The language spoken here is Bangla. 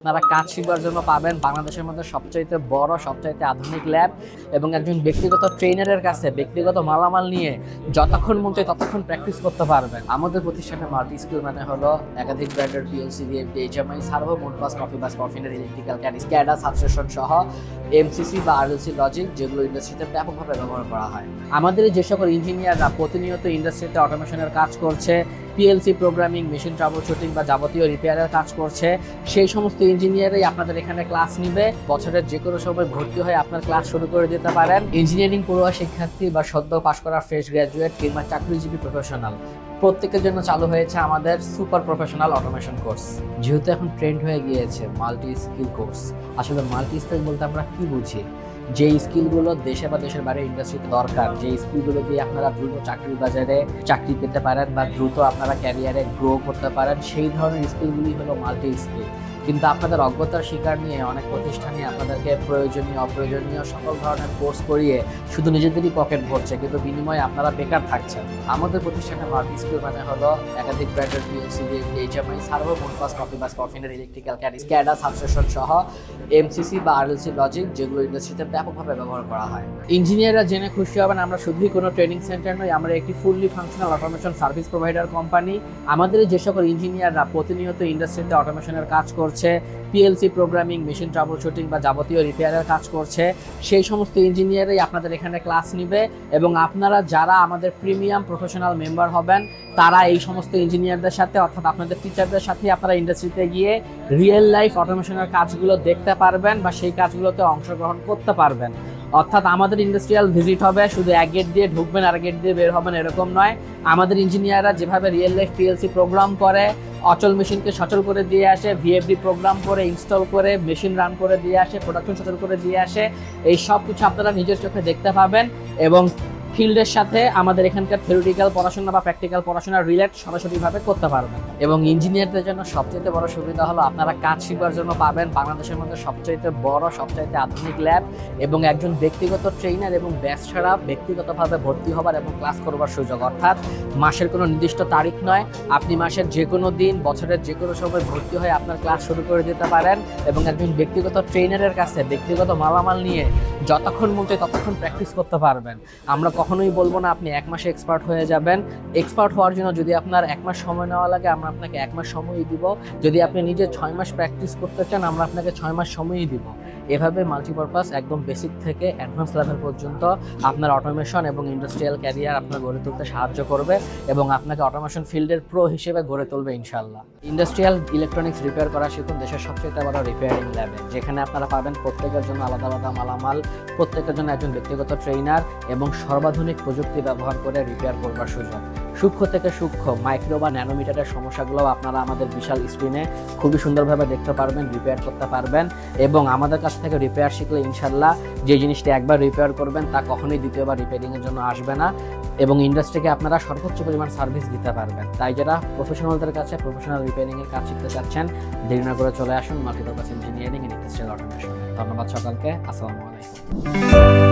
আপনারা কাজ শিখবার জন্য পাবেন বাংলাদেশের মধ্যে সবচাইতে বড় সবচাইতে আধুনিক ল্যাব এবং একজন ব্যক্তিগত ট্রেনারের কাছে ব্যক্তিগত মালামাল নিয়ে যতক্ষণ মন চায় ততক্ষণ প্র্যাকটিস করতে পারবেন। আমাদের প্রতিষ্ঠানে মাল্টি স্কিল মানে হলো একাধিক ব্র্যান্ডের PLC, VFD, HMI, servo, Modbus, Profibus, Profinet, electrical, SCADA, substation সহ এমসিসি বা আরএলসি লজিক, যেগুলো ইন্ডাস্ট্রিতে ব্যাপকভাবে ব্যবহার করা হয়। আমাদের যে সকল ইঞ্জিনিয়াররা প্রতিনিয়ত ইন্ডাস্ট্রিতে অটোমেশনের কাজ করছে, PLC programming, machine trouble shooting বা যাবতীয় রিপেয়ারের কাজ করছে, সেই সমস্ত ইঞ্জিনিয়ারই আপনাদের এখানে ক্লাস নিবে। বছরের যে কোনো সময় ভর্তি হয়ে আপনার ক্লাস শুরু করে দিতে পারেন। ইঞ্জিনিয়ারিং পড়ুয়া শিক্ষার্থী বা সদ্য পাশ করা ফ্রেশ গ্র্যাজুয়েট কিংবা চাকরিজীবী প্রফেশনাল প্রত্যেকের জন্য চালু হয়েছে আমাদের সুপার প্রফেশনাল অটোমেশন কোর্স। যেহেতু এখন ট্রেন্ড হয়ে গিয়েছে মাল্টি স্কিল কোর্স, আসলে মাল্টি স্কিল বলতে আমরা কি বুঝি? যে স্কিলগুলো দেশে বা দেশের বাইরে ইন্ডাস্ট্রিতে দরকার, যে স্কিলগুলো দিয়ে আপনারা দ্রুত চাকরির বাজারে চাকরি পেতে পারেন বা দ্রুত আপনারা ক্যারিয়ারে গ্রো করতে পারেন, সেই ধরনের স্কিলগুলি হলো মাল্টি স্কিল। কিন্তু আপনাদের অজ্ঞতার শিকার নিয়ে অনেক প্রতিষ্ঠানে আপনাদেরকে প্রয়োজনীয় অপ্রয়োজনীয় সকল ধরনের কোর্স করিয়ে শুধু নিজেদেরই পকেট ভরছে, কিন্তু বিনিময়ে আপনারা বেকার থাকছেন। আমাদের প্রতিষ্ঠানে মাল্টি স্কিল মানে হলো একাধিক ব্র্যান্ডের PLC, VFD, HMI, servo, Modbus, Profibus, Profinet, electrical, SCADA, substation সহ এমসিসি বা আরএলসি লজিক, যেগুলো ইন্ডাস্ট্রিতে ব্যাপকভাবে ব্যবহার করা হয়। ইঞ্জিনিয়াররা জেনে খুশি হবেন, আমরা শুধুই কোনো ট্রেনিং সেন্টার নই, আমরা একটি fully functional automation service provider company. আমাদের যে সকল ইঞ্জিনিয়াররা প্রতিনিয়ত ইন্ডাস্ট্রিতে অটোমেশনের কাজ করছে, PLC programming, machine trouble shooting বা যাবতীয় রিপেয়ারের কাজ করছে, সেই সমস্ত ইঞ্জিনিয়ারই আপনাদের এখানে ক্লাস নিবে। এবং আপনারা যারা আমাদের প্রিমিয়াম প্রফেশনাল মেম্বার হবেন, তারা এই সমস্ত ইঞ্জিনিয়ারদের সাথে অর্থাৎ আপনাদের টিচারদের সাথে আপনারা ইন্ডাস্ট্রিতে গিয়ে রিয়েল লাইফ অটোমেশনের কাজগুলো দেখতে পারবেন বা সেই কাজগুলোতে অংশগ্রহণ করতে পারবেন। অর্থাৎ আমাদের ইন্ডাস্ট্রিয়াল ভিজিট হবে, শুধু এক গেট দিয়ে ঢুকবেন আর গেট দিয়ে বের হবেন এরকম নয়। আমাদের ইঞ্জিনিয়াররা যেভাবে রিয়েল লাইফ পিএলসি প্রোগ্রাম করে, অচল মেশিনকে সচল করে দিয়ে আসে, ভিএফডি প্রোগ্রাম করে ইনস্টল করে মেশিন রান করে দিয়ে আসে, প্রোডাকশন সচল করে দিয়ে আসে, এই সব কিছু আপনারা নিজের চোখে দেখতে পাবেন। এবং ফিল্ডের সাথে আমাদের এখানকার থিওরিটিক্যাল পড়াশোনা বা প্র্যাকটিক্যাল পড়াশোনা রিলেট সরাসরিভাবে করতে পারবেন। এবং ইঞ্জিনিয়ারদের জন্য সবচেয়ে বড় সুবিধা হলো আপনারা কাজ শিখবার জন্য পাবেন বাংলাদেশের মধ্যে সবচেয়ে বড় সবচেয়ে আধুনিক ল্যাব এবং একজন ব্যক্তিগত ট্রেনার এবং ব্যাচ ছাড়া ব্যক্তিগতভাবে ভর্তি হবার এবং ক্লাস করবার সুযোগ। অর্থাৎ মাসের কোনো নির্দিষ্ট তারিখ নয়, আপনি মাসের যে কোনো দিন, বছরের যে কোনো সময় ভর্তি হয়ে আপনার ক্লাস শুরু করে দিতে পারেন এবং একজন ব্যক্তিগত ট্রেনারের কাছে ব্যক্তিগত মালামাল নিয়ে যতক্ষণ মন চায় ততক্ষণ প্র্যাকটিস করতে পারবেন। আমরা কখনোই বলবো না আপনি এক মাসে এক্সপার্ট হয়ে যাবেন। এক্সপার্ট হওয়ার জন্য যদি আপনার এক মাস সময় নেওয়া লাগে, আমরা আপনাকে এক মাস সময়ই দিব। যদি আপনি নিজে 6 মাস প্র্যাকটিস করতে চান, আমরা আপনাকে 6 মাস সময়ই দিব। এভাবে মাল্টিপারপাস একদম বেসিক থেকে অ্যাডভান্স লেভেল পর্যন্ত আপনার অটোমেশন এবং ইন্ডাস্ট্রিয়াল ক্যারিয়ার আপনার গড়ে তুলতে সাহায্য করবে এবং আপনাকে অটোমেশন ফিল্ডের প্রো হিসেবে গড়ে তুলবে ইনশাল্লাহ। ইন্ডাস্ট্রিয়াল ইলেকট্রনিক্স রিপেয়ার করা শিখুন দেশের সবচেয়ে বড় রিপেয়ারিং ল্যাবে, যেখানে আপনারা পাবেন প্রত্যেকের জন্য আলাদা আলাদা মালামাল, প্রত্যেকের জন্য একজন ব্যক্তিগত ট্রেনার এবং সর্বাধুনিক প্রযুক্তি ব্যবহার করে রিপেয়ার করবার সুযোগ। সূক্ষ্ম থেকে সূক্ষ্ম মাইক্রো বা ন্যানোমিটারের সমস্যাগুলো আপনারা আমাদের বিশাল স্ক্রিনে খুবই সুন্দরভাবে দেখতে পারবেন, রিপেয়ার করতে পারবেন। এবং আমাদের কাছ থেকে রিপেয়ার শিখলে ইনশাল্লাহ যে জিনিসটি একবার রিপেয়ার করবেন তা কখনোই দ্বিতীয়বার রিপেয়ারিংয়ের জন্য আসবে না এবং ইন্ডাস্ট্রিকে আপনারা সর্বোচ্চ পরিমাণ সার্ভিস দিতে পারবেন। তাই যারা প্রফেশনালদের কাছে প্রফেশনাল রিপেয়ারিংয়ের কাজ শিখতে চাচ্ছেন, দেরি না করে চলে আসুন multipurpose engineering and industrial automation. ধন্যবাদ সকলকে। আসসালামু আলাইকুম।